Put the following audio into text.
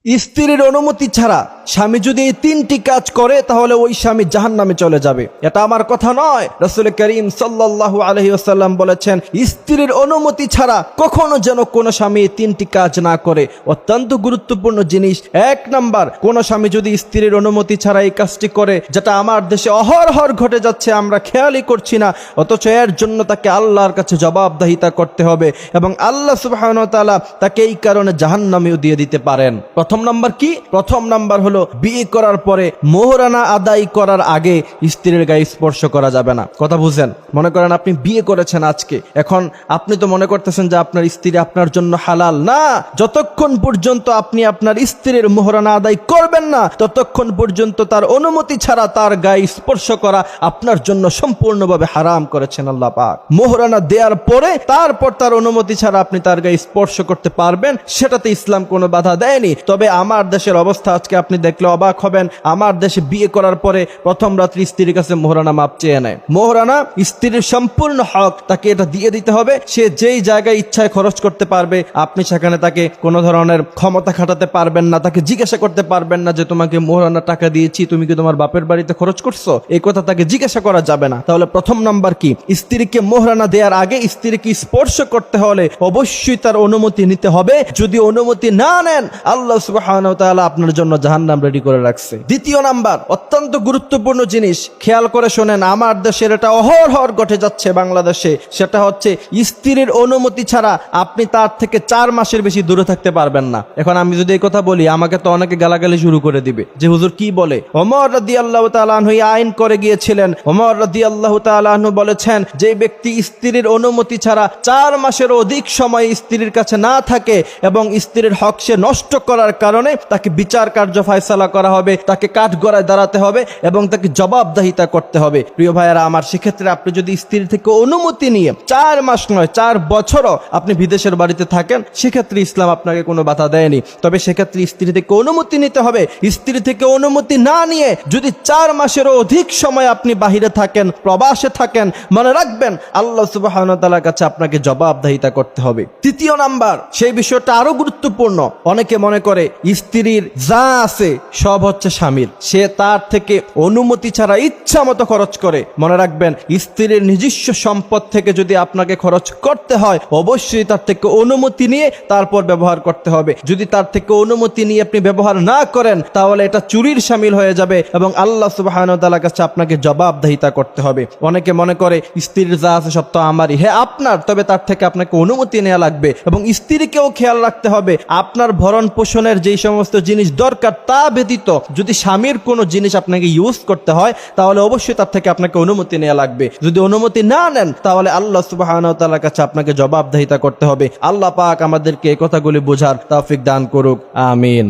স্ত্রীর অনুমতি ছাড়া স্বামী যদি এই তিনটি কাজ করে তাহলে ওই স্বামী জাহান্নামে চলে যাবে। এটা আমার কথা নয়, রাসূল করিম সাল্লাল্লাহু আলাইহি ওয়াসাল্লাম বলেছেন স্ত্রীর অনুমতি ছাড়া কখনো যেন কোনো স্বামী এই তিনটি কাজ না করে। অত্যন্ত গুরুত্বপূর্ণ জিনিস। এক নাম্বার, কোন স্বামী যদি স্ত্রীর অনুমতি ছাড়া এই কাজটি করে, যেটা আমার দেশে অহরহর ঘটে যাচ্ছে, আমরা খেয়ালই করছি না, অথচ এর জন্য তাকে আল্লাহর কাছে জবাবদিহিতা করতে হবে এবং আল্লাহ সুবহানাহু ওয়া তাআলা তাকে এই কারণে জাহান্নামেও দিয়ে দিতে পারেন। প্রথম নাম্বার কি? প্রথম নাম্বার হলো বিয়ে করার পরে মোহরানা আদায় করার আগে স্ত্রীর গায়ে স্পর্শ করা যাবে না। কথা বুঝেন? মনে করেন আপনি বিয়ে করেছেন আজকে, এখন আপনি তো মনে করতেছেন যে আপনার স্ত্রী আপনার জন্য হালাল না। যতক্ষণ পর্যন্ত আপনি আপনার স্ত্রীর মোহরানা আদায় করবেন না, ততক্ষণ পর্যন্ত তার অনুমতি ছাড়া তার গায়ে স্পর্শ করা আপনার জন্য সম্পূর্ণভাবে হারাম করেছেন আল্লাহ পাক। মোহরানা দেওয়ার পরে তারপর তার অনুমতি ছাড়া আপনি তার গায়ে স্পর্শ করতে পারবেন, সেটাতে ইসলাম কোনো বাধা দেয়নি। তবে আমার দেশের অবস্থা আজকে আপনি দেখলে অবাক হবেন। আমার দেশে বিয়ে করার পরে প্রথম রাত্রি স্ত্রীর কাছে মোহরানা মাপ চেয়ে নেয়। মোহরানা স্ত্রীর সম্পূর্ণ হক, তাকে এটা দিয়ে দিতে হবে। সে যেই জায়গায় ইচ্ছায় খরচ করতে পারবে, আপনি সেখানে তাকে কোনো ধরনের ক্ষমতা খাটাতে পারবেন না, তাকে জিজ্ঞাসা করতে পারবেন না যে তোমাকে মোহরানা টাকা দিয়েছি, তুমি কি তোমার বাপের বাড়িতে খরচ করছো, এই কথা তাকে জিজ্ঞাসা করা যাবে না। তাহলে প্রথম নাম্বার কি? স্ত্রীকে মোহরানা দেওয়ার আগে স্ত্রীকে স্পর্শ করতে হলে অবশ্যই তার অনুমতি নিতে হবে। যদি অনুমতি না নেন, আল্লাহ সুবহানাহু ওয়া তাআলা আপনার জন্য জাহান্নাম রেডি করে রাখছে। দ্বিতীয় নাম্বার, অত্যন্ত গুরুত্বপূর্ণ জিনিস, খেয়াল করে শোনেন। আমার দেশের এটা অহরহর ঘটে যাচ্ছে বাংলাদেশে। সেটা হচ্ছে স্ত্রীর অনুমতি ছাড়া আপনি তার থেকে 4 মাসের বেশি দূরে থাকতে পারবেন না। এখন আমি যদি এই কথা বলি, আমাকে তো অনেকে গালাগালি শুরু করে দিবে যে হুজুর কি বলে। ওমর রাদিয়াল্লাহু তাআলা আনহু আইন করে গিয়েছিলেন। ওমর রাদিয়াল্লাহু তাআলা আনহু বলেছেন, যে ব্যক্তি স্ত্রীর অনুমতি ছাড়া 4 মাসের অধিক সময় স্ত্রীর কাছে না থাকে এবং স্ত্রীর হক সে নষ্ট করার কারণে তাকে বিচার কার্য ফয়সালা করা হবে, তাকে কাঠগড়ায় দাঁড়াতে হবে এবং তাকে জবাবদিহিতা করতে হবে। প্রিয় ভাইয়েরা আমার, সেক্ষেত্রে আপনি যদি স্ত্রী থেকে অনুমতি নিয়ে 4 মাস নয় 4 বছরও আপনি বিদেশের বাড়িতে থাকেন, সেক্ষেত্রে ইসলাম আপনাকে কোনো বাধা দেয়নি। তবে সেক্ষেত্রে স্ত্রী থেকে অনুমতি নিতে হবে। স্ত্রী থেকে অনুমতি না নিয়ে যদি 4 মাসেরও অধিক সময় আপনি বাহিরে থাকেন, প্রবাসে থাকেন, মনে রাখবেন আল্লাহ সুবহানাহু ওয়া তাআলার কাছে আপনাকে জবাবদিহিতা করতে হবে। তৃতীয় নাম্বার, সেই বিষয়টা আরো গুরুত্বপূর্ণ। অনেকে মনে করে স্ত্রীর যা আছে সব হচ্ছে স্বামীর, সে তার থেকে অনুমতি ছাড়া ইচ্ছা মতো খরচ করে। মনে রাখবেন, স্ত্রীর নিজস্ব সম্পদ থেকে যদি আপনাকে খরচ করতে হয়, অবশ্যই তার থেকে অনুমতি নিয়ে তারপর ব্যবহার করতে হবে। যদি তার থেকে অনুমতি নিয়ে আপনি ব্যবহার না করেন, তাহলে এটা চুরির শামিল হয়ে যাবে এবং আল্লাহ সুবহানাহু ওয়া তাআলার কাছে আপনাকে জবাবদিহিতা করতে হবে। অনেকে মনে করে স্ত্রীর যা আছে সব তো আমারই। হ্যাঁ আপনার, তবে তার থেকে আপনাকে অনুমতি নেওয়া লাগবে এবং স্ত্রীকেও খেয়াল রাখতে হবে আপনার ভরণ পোষণের যেই সমস্ত জিনিস দরকার তা ব্যতীত যদি স্বামীর কোনো জিনিস আপনাকে ইউজ করতে হয়, তাহলে অবশ্যই তার থেকে আপনাকে অনুমতি নেওয়া লাগবে। যদি অনুমতি না নেন, তাহলে আল্লাহ সুবহানাহু ওয়া তাআলার কাছে আপনাকে জবাবদিহিতা করতে হবে। আল্লাহ পাক আমাদেরকে এই কথাগুলি বোঝার তৌফিক দান করুক। আমিন।